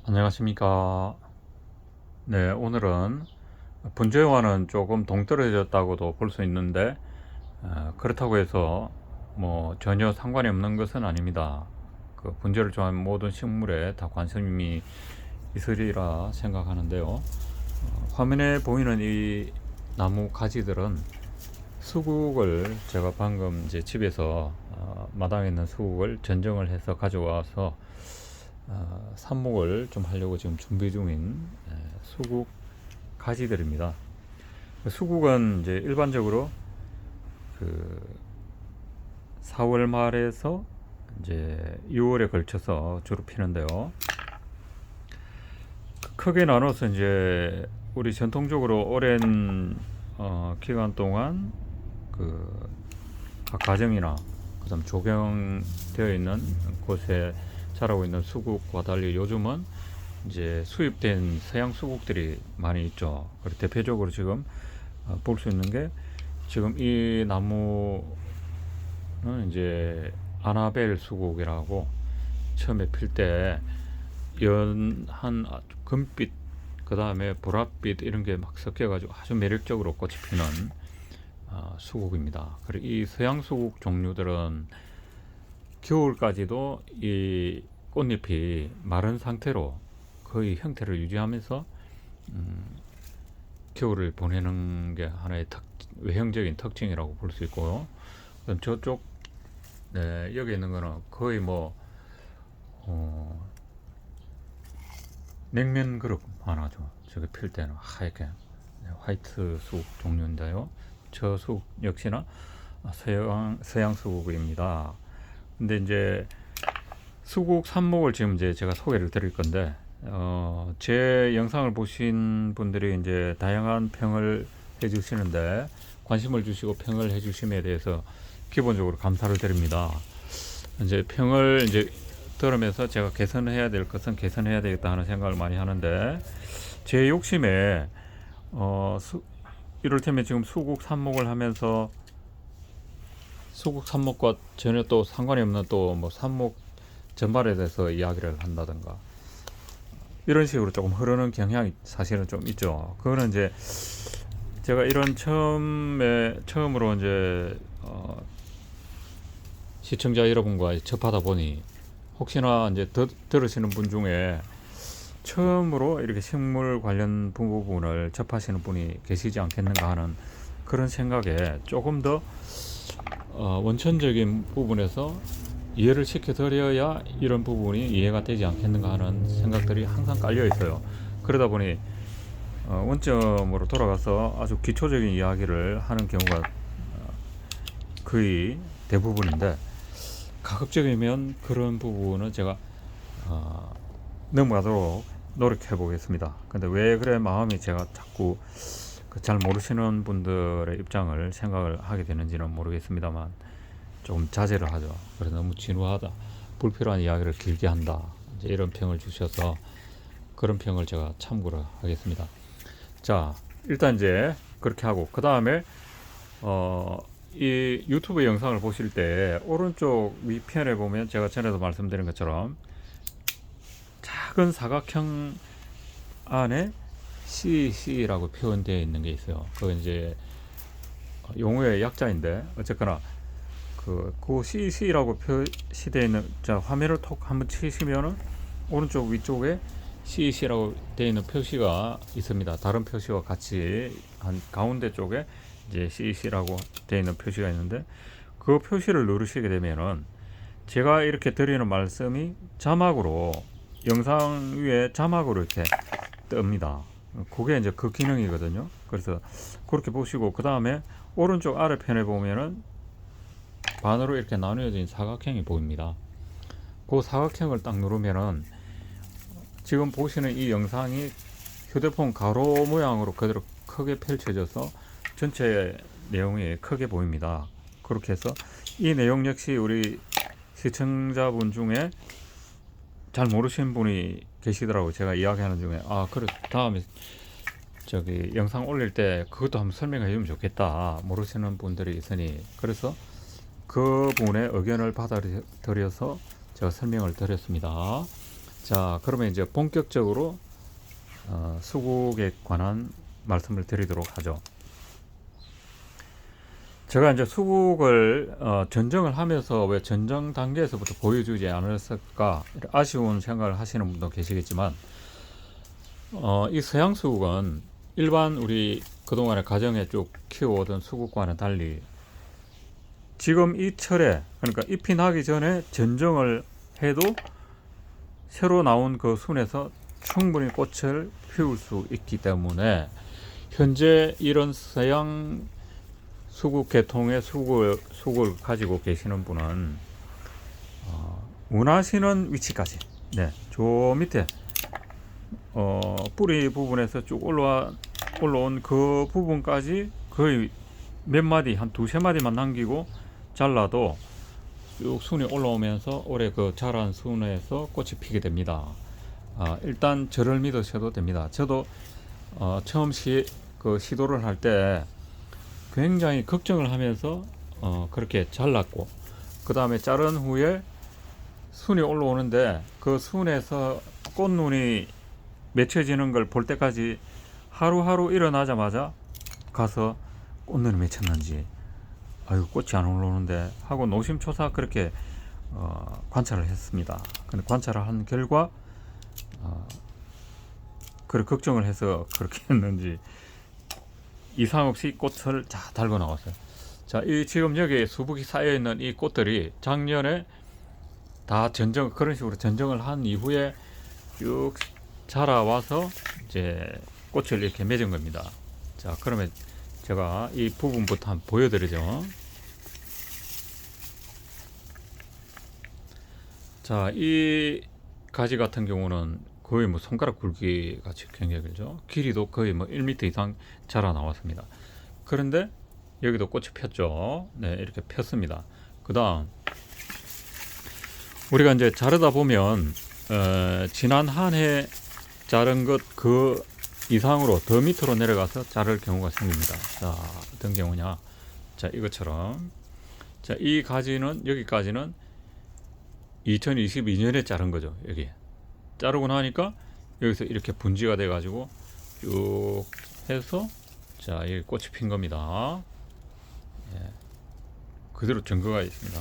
안녕하십니까. 네, 오늘은 분재와는 조금 동떨어졌다고도 볼 수 있는데, 그렇다고 해서 뭐 전혀 상관이 없는 것은 아닙니다. 그 분재를 좋아하는 모든 식물에 다 관심이 있으리라 생각하는데요. 화면에 보이는 이 나무 가지들은 수국을 제가 방금 이제 집에서 마당에 있는 수국을 전정을 해서 가져와서 삽목을 좀 하려고 지금 준비 중인 수국 가지들입니다. 수국은 이제 일반적으로 그 4월 말에서 이제 6월에 걸쳐서 주로 피는데요. 크게 나눠서 이제 우리 전통적으로 오랜 기간 동안 그 각 가정이나 그다음 조경되어 있는 곳에 자라고 있는 수국과 달리 요즘은 이제 수입된 서양 수국들이 많이 있죠. 그리고 대표적으로 지금 볼 수 있는 게 지금 이 나무는 이제 아나벨 수국이라고 처음에 필 때 연한 금빛 그 다음에 보랏빛 이런 게 막 섞여가지고 아주 매력적으로 꽃이 피는 수국입니다. 그리고 이 서양 수국 종류들은 겨울까지도 이 꽃잎이 마른 상태로 거의 형태를 유지하면서 겨울을 보내는 게 하나의 외형적인 특징이라고 볼 수 있고요. 그럼 저쪽 네, 여기 있는 거는 거의 뭐 냉면 그릇 하나죠. 저기 필 때는 하얗게 화이트 수국 종류인데요. 저 수국 역시나 서양 수국입니다. 근데 이제 수국 삽목을 지금 이제 제가 소개를 드릴 건데, 제 영상을 보신 분들이 이제 다양한 평을 해주시는데, 관심을 주시고 평을 해주심에 대해서 기본적으로 감사를 드립니다. 이제 평을 이제 들으면서 제가 개선해야 될 것은 개선해야 되겠다 하는 생각을 많이 하는데, 제 욕심에, 이를테면 지금 수국 삽목을 하면서 수국 삽목과 전혀 또 상관이 없는 또 뭐 삽목 전반에 대해서 이야기를 한다든가 이런 식으로 조금 흐르는 경향이 사실은 좀 있죠. 그거는 이제 제가 이런 처음으로 이제 시청자 여러분과 접하다 보니 혹시나 이제 들으시는 분 중에 처음으로 이렇게 식물 관련 부분을 접하시는 분이 계시지 않겠는가 하는 그런 생각에 조금 더 원천적인 부분에서 이해를 시켜드려야 이런 부분이 이해가 되지 않겠는가 하는 생각들이 항상 깔려 있어요. 그러다 보니 원점으로 돌아가서 아주 기초적인 이야기를 하는 경우가 거의 대부분인데, 가급적이면 그런 부분은 제가 넘어가도록 노력해 보겠습니다. 근데 왜 그래 마음이 제가 자꾸 잘 모르시는 분들의 입장을 생각을 하게 되는지는 모르겠습니다만 조금 자제를 하죠. 그래서 너무 진부하다, 불필요한 이야기를 길게 한다, 이제 이런 평을 주셔서 그런 평을 제가 참고를 하겠습니다. 자, 일단 이제 그렇게 하고 그 다음에 이 유튜브 영상을 보실 때 오른쪽 위편에 보면 제가 전에도 말씀드린 것처럼 작은 사각형 안에 CC라고 표현되어 있는 게 있어요. 그건 이제 용어의 약자인데 어쨌거나 그 CC라고 표시되어 있는, 자 화면을 톡 한번 치시면은 오른쪽 위쪽에 CC라고 되어 있는 표시가 있습니다. 다른 표시와 같이 한 가운데 쪽에 이제 CC라고 되어 있는 표시가 있는데, 그 표시를 누르시게 되면은 제가 이렇게 드리는 말씀이 자막으로 영상 위에 자막으로 이렇게 뜹니다. 그게 이제 그 기능이거든요. 그래서 그렇게 보시고 그 다음에 오른쪽 아래편에 보면은 반으로 이렇게 나누어진 사각형이 보입니다. 그 사각형을 딱 누르면은 지금 보시는 이 영상이 휴대폰 가로 모양으로 그대로 크게 펼쳐져서 전체 내용이 크게 보입니다. 그렇게 해서 이 내용 역시 우리 시청자분 중에 잘 모르시는 분이 계시더라고요. 제가 이야기하는 중에 그래 다음에 저기 영상 올릴 때 그것도 한번 설명해 주면 좋겠다, 모르시는 분들이 있으니. 그래서 그 분의 의견을 받아들여서 제가 설명을 드렸습니다. 자, 그러면 이제 본격적으로 수국에 관한 말씀을 드리도록 하죠. 제가 이제 수국을 전정을 하면서 왜 전정 단계에서부터 보여주지 않았을까 아쉬운 생각을 하시는 분도 계시겠지만, 이 서양 수국은 일반 우리 그동안에 가정에 쭉 키워오던 수국과는 달리 지금 이 철에, 그러니까 잎이 나기 전에 전정을 해도 새로 나온 그 순에서 충분히 꽃을 피울 수 있기 때문에, 현재 이런 서양 수국 계통의 수국을 가지고 계시는 분은 원하시는 위치까지, 네, 저 밑에 뿌리 부분에서 쭉 올라온 그 부분까지 거의 몇 마디, 한 두세 마디만 남기고 잘라도 쭉 순이 올라오면서 올해 그 자란 순에서 꽃이 피게 됩니다. 일단 저를 믿으셔도 됩니다. 저도 처음 시도를 할 때 굉장히 걱정을 하면서 그렇게 잘랐고, 그 다음에 자른 후에 순이 올라오는데 그 순에서 꽃눈이 맺혀지는 걸 볼 때까지 하루하루 일어나자마자 가서 꽃눈이 맺혔는지, 아유 꽃이 안 올라오는데 하고 노심초사 그렇게 관찰을 했습니다. 근데 관찰을 한 결과 그래 걱정을 해서 그렇게 했는지 이상 없이 꽃을 다 달고 나왔어요. 자, 이 지금 여기 수북이 쌓여 있는 이 꽃들이 작년에 다 그런 식으로 전정을 한 이후에 쭉 자라와서 이제 꽃을 이렇게 맺은 겁니다. 자, 그러면 제가 이 부분부터 한번 보여드리죠. 자, 이 가지 같은 경우는 거의 뭐 손가락 굵기 같이 굉장히 길죠. 길이도 거의 뭐 1m 이상 자라 나왔습니다. 그런데 여기도 꽃이 폈죠. 네, 이렇게 폈습니다. 그 다음 우리가 이제 자르다 보면 지난 한 해 자른 것 그 이상으로 더 밑으로 내려가서 자를 경우가 생깁니다. 자, 어떤 경우냐, 자 이것처럼, 자 이 가지는 여기까지는 2022년에 자른 거죠. 여기 자르고 나니까 여기서 이렇게 분지가 돼 가지고 쭉 해서 자 여기 꽃이 핀 겁니다. 예, 그대로 증거가 있습니다.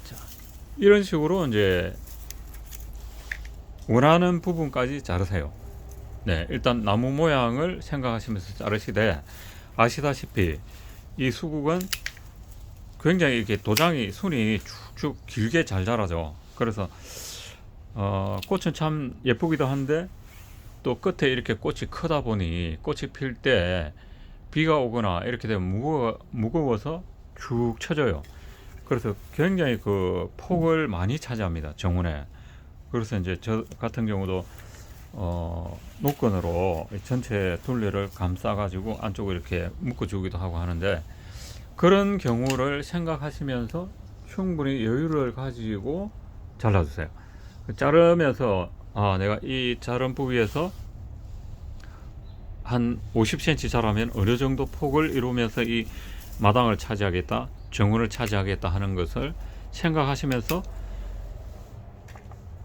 자, 이런 식으로 이제 원하는 부분까지 자르세요. 네, 일단 나무 모양을 생각하시면서 자르시되, 아시다시피 이 수국은 굉장히 이렇게 도장이 순이 쭉쭉 길게 잘 자라죠. 그래서 꽃은 참 예쁘기도 한데 또 끝에 이렇게 꽃이 크다 보니 꽃이 필 때 비가 오거나 이렇게 되면 무거워서 쭉 쳐져요. 그래서 굉장히 그 폭을 많이 차지합니다, 정원에. 그래서 이제 저 같은 경우도 노건으로 전체 둘레를 감싸 가지고 안쪽을 이렇게 묶어 주기도 하고 하는데, 그런 경우를 생각하시면서 충분히 여유를 가지고 잘라주세요. 자르면서 내가 이 자른 부위에서 한 50cm 자라면 어느 정도 폭을 이루면서 이 마당을 차지하겠다, 정원을 차지하겠다 하는 것을 생각하시면서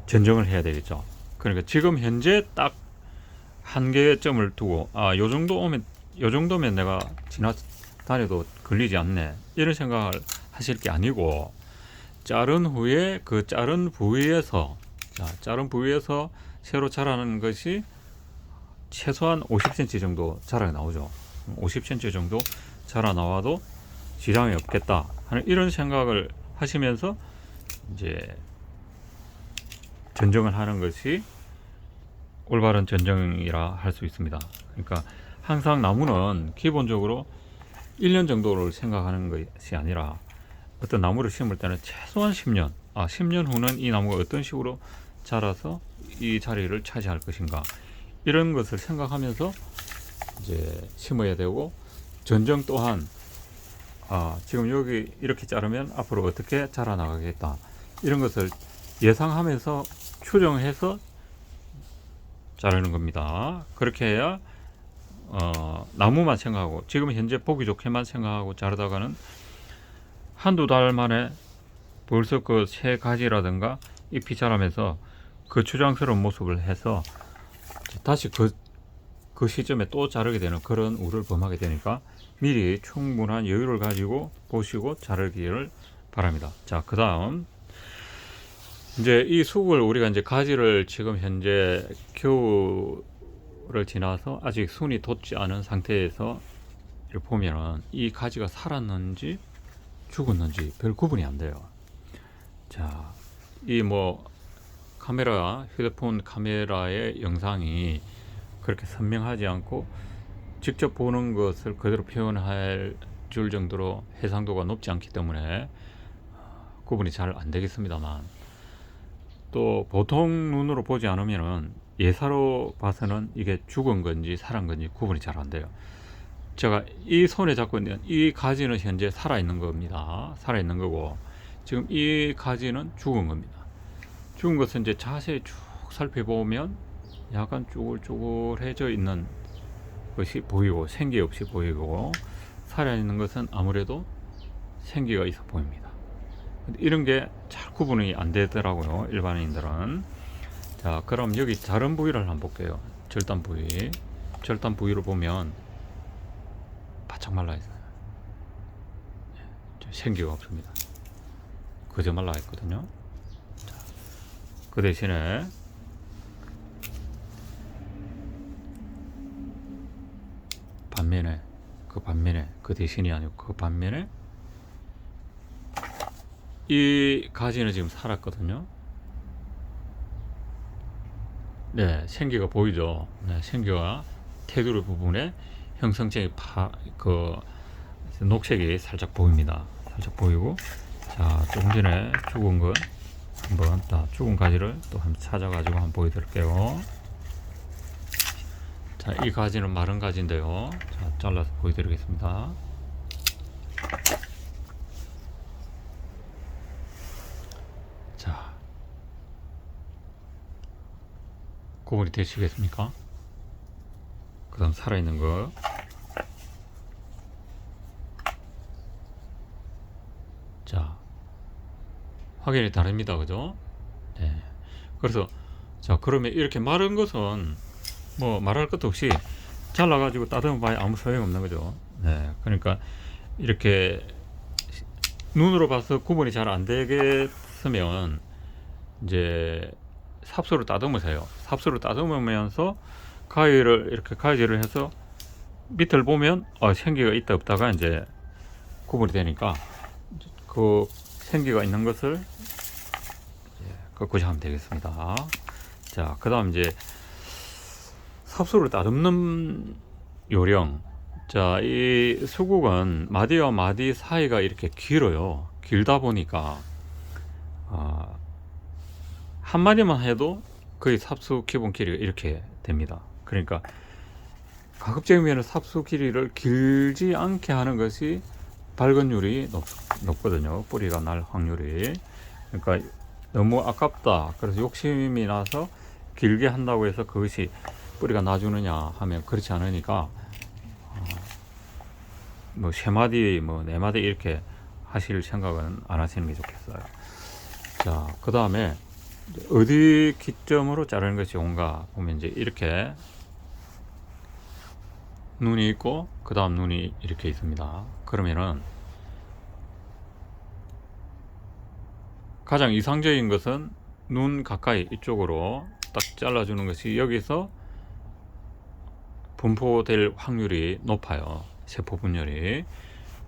전정을 해야 되겠죠. 그러니까 지금 현재 딱 한계점을 두고 요 정도면 내가 지나다녀도 걸리지 않네, 이런 생각을 하실 게 아니고, 자른 후에 그 자른 부위에서 새로 자라는 것이 최소한 50cm 정도 자라 나오죠. 50cm 정도 자라 나와도 지장이 없겠다 하는 이런 생각을 하시면서 이제 전정을 하는 것이 올바른 전정이라 할 수 있습니다. 그러니까 항상 나무는 기본적으로 1년 정도를 생각하는 것이 아니라, 어떤 나무를 심을 때는 최소한 10년 후는 이 나무가 어떤 식으로 자라서 이 자리를 차지할 것인가, 이런 것을 생각하면서 이제 심어야 되고, 전정 또한 지금 여기 이렇게 자르면 앞으로 어떻게 자라나가겠다, 이런 것을 예상하면서 추정해서 자르는 겁니다. 그렇게 해야 나무만 생각하고, 지금 현재 보기 좋게만 생각하고 자르다가는 한두 달 만에 벌써 그 새 가지라든가 잎이 자라면서 거추장스러운 모습을 해서 다시 그 시점에 또 자르게 되는 그런 우를 범하게 되니까 미리 충분한 여유를 가지고 보시고 자르기를 바랍니다. 자, 그 다음 이제 이 숙을 우리가 이제 가지를 지금 현재 겨울을 지나서 아직 순이 돋지 않은 상태에서 이렇게 보면은 이 가지가 살았는지 죽었는지 별 구분이 안 돼요. 자, 이 뭐 카메라, 휴대폰 카메라의 영상이 그렇게 선명하지 않고 직접 보는 것을 그대로 표현할 줄 정도로 해상도가 높지 않기 때문에 구분이 잘 안 되겠습니다만, 또 보통 눈으로 보지 않으면은 예사로 봐서는 이게 죽은 건지 살은 건지 구분이 잘 안 돼요. 제가 이 손에 잡고 있는 이 가지는 현재 살아있는 겁니다. 살아있는 거고, 지금 이 가지는 죽은 겁니다. 죽은 것은 이제 자세히 쭉 살펴보면 약간 쭈글쭈글해져 있는 것이 보이고 생기 없이 보이고, 살아있는 것은 아무래도 생기가 있어 보입니다. 이런 게 잘 구분이 안 되더라고요, 일반인들은. 자, 그럼 여기 다른 부위를 한번 볼게요. 절단 부위. 절단 부위를 보면 바짝 말라 있어요. 생기가 없습니다. 그저 말라 있거든요. 자, 그 대신에 반면에 그 대신이 아니고 그 반면에 이 가지는 지금 살았거든요. 네, 생기가 보이죠. 네, 생기가 테두리 부분에 형성적인 녹색이 살짝 보입니다. 살짝 보이고, 자, 조금 전에 죽은 것 한번 죽은 가지를 또 한번 찾아가지고 한번 보여드릴게요. 자, 이 가지는 마른 가지인데요. 자, 잘라서 보여드리겠습니다. 자, 구분이 되시겠습니까? 그 다음 살아있는 거. 자, 확연히 다릅니다. 그죠? 네. 그래서, 자, 그러면 이렇게 마른 것은 뭐 말할 것도 없이 잘라가지고 따듬어 봐야 아무 소용없는 거죠. 네. 그러니까 이렇게 눈으로 봐서 구분이 잘 안 되겠으면 이제 삽수로 따듬으세요. 삽수로 따듬으면서 이렇게 가위질을 해서 밑을 보면 생기가 있다 없다가 이제 구분이 되니까 그 생기가 있는 것을 꺾고자 하면 되겠습니다. 자, 그 다음 이제 삽수를 따듬는 요령. 자, 이 수국은 마디와 마디 사이가 이렇게 길어요. 길다 보니까 한 마디만 해도 거의 삽수 기본 길이가 이렇게 됩니다. 그러니까 가급적이면 삽수 길이를 길지 않게 하는 것이 발근율이 높거든요. 뿌리가 날 확률이. 그러니까 너무 아깝다, 그래서 욕심이 나서 길게 한다고 해서 그것이 뿌리가 나주느냐 하면 그렇지 않으니까 뭐 3마디 뭐 4마디 이렇게 하실 생각은 안 하시는 게 좋겠어요. 자, 그 다음에 어디 기점으로 자르는 것이 좋은가 보면 이제 이렇게 눈이 있고 그 다음 눈이 이렇게 있습니다. 그러면은 가장 이상적인 것은 눈 가까이 이쪽으로 딱 잘라주는 것이 여기서 분포될 확률이 높아요. 세포 분열이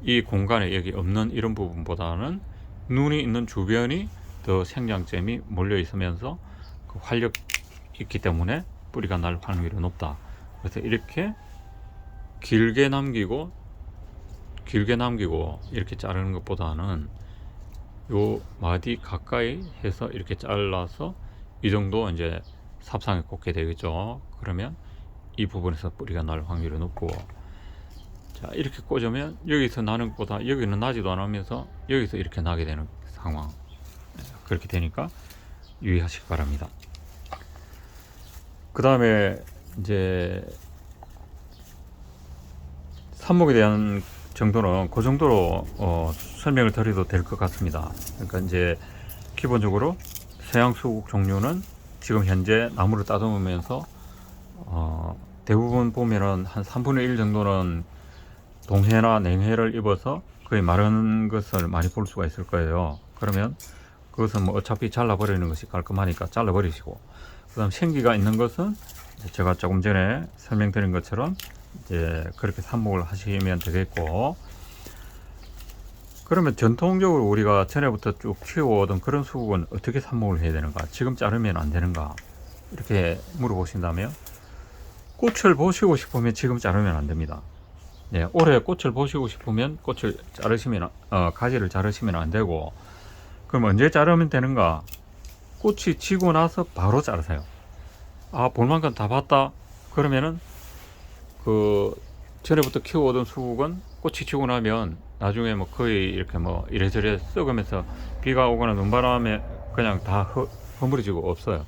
이 공간에 여기 없는 이런 부분보다는 눈이 있는 주변이 더 생장점이 몰려 있으면서 그 활력 있기 때문에 뿌리가 날 확률이 높다. 그래서 이렇게 길게 남기고 이렇게 자르는 것보다는 요 마디 가까이 해서 이렇게 잘라서 이 정도 이제 삽상에 꽂게 되겠죠. 그러면 이 부분에서 뿌리가 날 확률이 높고, 자, 이렇게 꽂으면 여기서 나는 것보다 여기는 나지도 않으면서 여기서 이렇게 나게 되는 상황. 그렇게 되니까 유의하시기 바랍니다. 그 다음에 이제 삽목에 대한 정도는 그 정도로 설명을 드려도 될 것 같습니다. 그러니까 이제 기본적으로 서양 수국 종류는 지금 현재 나무를 따듬으면서 대부분 보면은 한 3분의 1 정도는 동해나 냉해를 입어서 거의 마른 것을 많이 볼 수가 있을 거예요. 그러면 그것은 뭐 어차피 잘라버리는 것이 깔끔하니까 잘라버리시고, 그 다음 생기가 있는 것은 제가 조금 전에 설명드린 것처럼 이제 그렇게 삽목을 하시면 되겠고, 그러면 전통적으로 우리가 전에부터 쭉 키워오던 그런 수국은 어떻게 삽목을 해야 되는가, 지금 자르면 안 되는가, 이렇게 물어보신다면, 꽃을 보시고 싶으면 지금 자르면 안 됩니다. 네, 올해 꽃을 보시고 싶으면 꽃을 자르시면 가지를 자르시면 안 되고, 그럼 언제 자르면 되는가? 꽃이 지고 나서 바로 자르세요. 아, 볼만큼 다 봤다 그러면은 그 전에부터 키워오던 수국은 꽃이 지고 나면 나중에 뭐 거의 이렇게 뭐 이래저래 썩으면서 비가 오거나 눈바람에 그냥 다 허물어지고 없어요.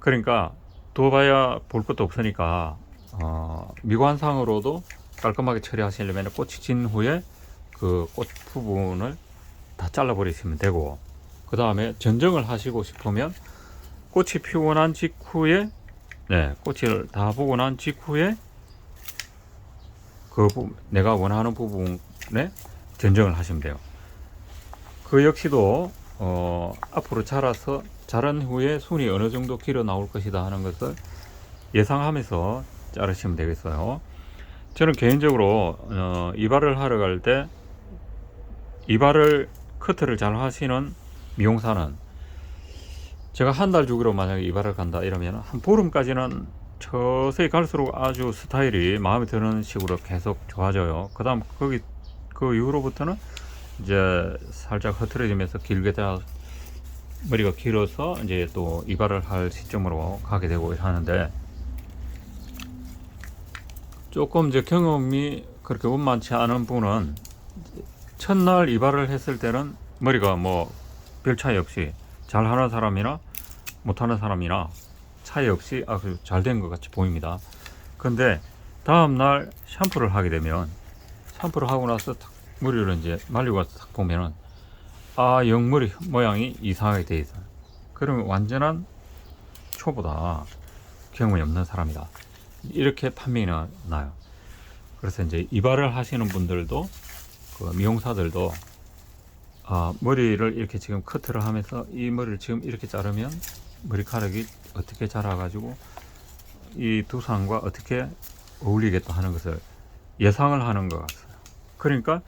그러니까 둬봐야 볼 것도 없으니까 미관상으로도 깔끔하게 처리하시려면 꽃이 진 후에 그 꽃 부분을 다 잘라 버리시면 되고, 그 다음에 전정을 하시고 싶으면 꽃이 피고 난 직후에, 네, 꽃을 다 보고 난 직후에 그 내가 원하는 부분에 전정을 하시면 돼요. 그 역시도 앞으로 자란 후에 순이 어느 정도 길어 나올 것이다 하는 것을 예상하면서 자르시면 되겠어요. 저는 개인적으로 이발을 하러 갈 때 이발을 커트를 잘 하시는 미용사는, 제가 한 달 주기로 만약에 이발을 간다 이러면 한 보름까지는 서서히 갈수록 아주 스타일이 마음에 드는 식으로 계속 좋아져요. 그 다음 그 이후로부터는 이제 살짝 흐트러지면서 길게 머리가 길어서 이제 또 이발을 할 시점으로 가게 되고 하는데, 조금 이제 경험이 그렇게 원만치 않은 분은 첫날 이발을 했을 때는 머리가 뭐 별 차이 없이 잘하는 사람이나 못하는 사람이나 차이 없이 아주 잘 된 것 같이 보입니다. 근데 다음날 샴푸를 하게 되면, 샴푸를 하고 나서 머리를 이제 말리고 와서 딱 보면은 옆머리 모양이 이상하게 돼 있어요. 그러면 완전한 초보다, 경험이 없는 사람이다, 이렇게 판명이 나요. 그래서 이제 이발을 하시는 분들도, 그 미용사들도 머리를 이렇게 지금 커트를 하면서 이 머리를 지금 이렇게 자르면 머리카락이 어떻게 자라가지고 이 두상과 어떻게 어울리겠다 하는 것을 예상을 하는 것 같아요. 그러니까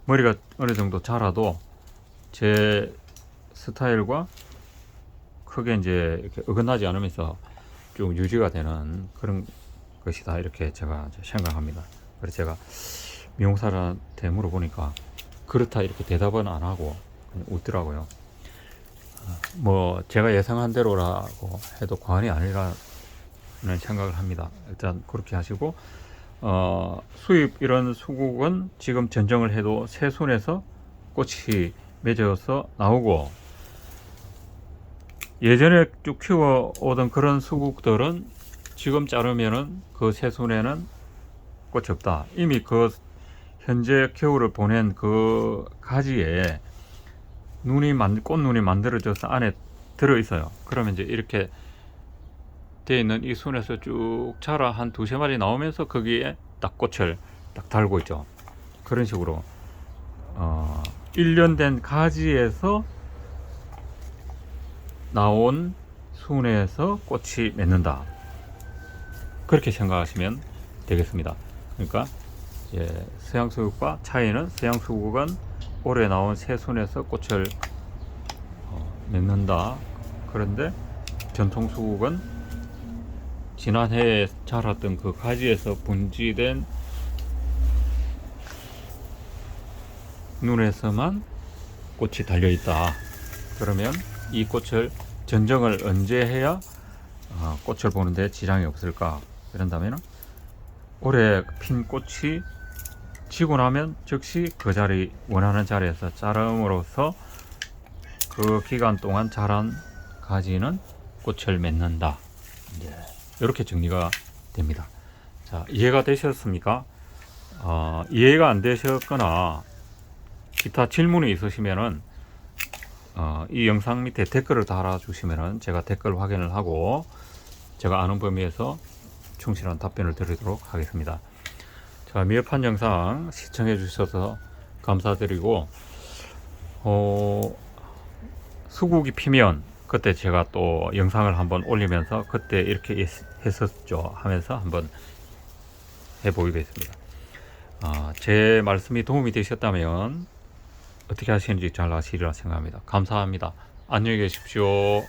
머리가 어느 정도 자라도 제 스타일과 크게 이제 이렇게 어긋나지 않으면서 좀 유지가 되는 그런 것이다, 이렇게 제가 생각합니다. 그래서 제가 미용사한테 물어보니까 그렇다 이렇게 대답은 안 하고 그냥 웃더라고요. 뭐 제가 예상한 대로라고 해도 과언이 아니라는 생각을 합니다. 일단 그렇게 하시고, 수입 이런 수국은 지금 전정을 해도 새순에서 꽃이 맺어서 나오고, 예전에 쭉 키워오던 그런 수국들은 지금 자르면은 그 새순에는 꽃이 없다. 이미 그 현재 겨울을 보낸 그 가지에 꽃눈이 만들어져서 안에 들어 있어요. 그러면 이제 이렇게 되어 있는 이 순에서 쭉 자라 한 두세 마리 나오면서 거기에 딱 꽃을 딱 달고 있죠. 그런 식으로 1년 된 가지에서 나온 순에서 꽃이 맺는다, 그렇게 생각하시면 되겠습니다. 그러니까 서양수국과 차이는, 서양수국은 올해 나온 새 순에서 꽃을 맺는다. 그런데 전통수국은 지난해에 자랐던 그 가지에서 분지된 눈에서만 꽃이 달려있다. 그러면 이 꽃을 전정을 언제 해야 꽃을 보는데 지장이 없을까? 이런다면 올해 핀 꽃이 지고 나면 즉시 그 자리, 원하는 자리에서 자름으로써 그 기간 동안 자란 가지는 꽃을 맺는다. 이렇게 정리가 됩니다. 자, 이해가 되셨습니까? 이해가 안 되셨거나 기타 질문이 있으시면은 이 영상 밑에 댓글을 달아주시면은 제가 댓글 확인을 하고 제가 아는 범위에서 충실한 답변을 드리도록 하겠습니다. 자, 미흡한 영상 시청해 주셔서 감사드리고, 수국이 피면 그때 제가 또 영상을 한번 올리면서 그때 이렇게 했었죠 하면서 한번 해보겠습니다. 제 말씀이 도움이 되셨다면 어떻게 하시는지 잘 아시리라 생각합니다. 감사합니다. 안녕히 계십시오.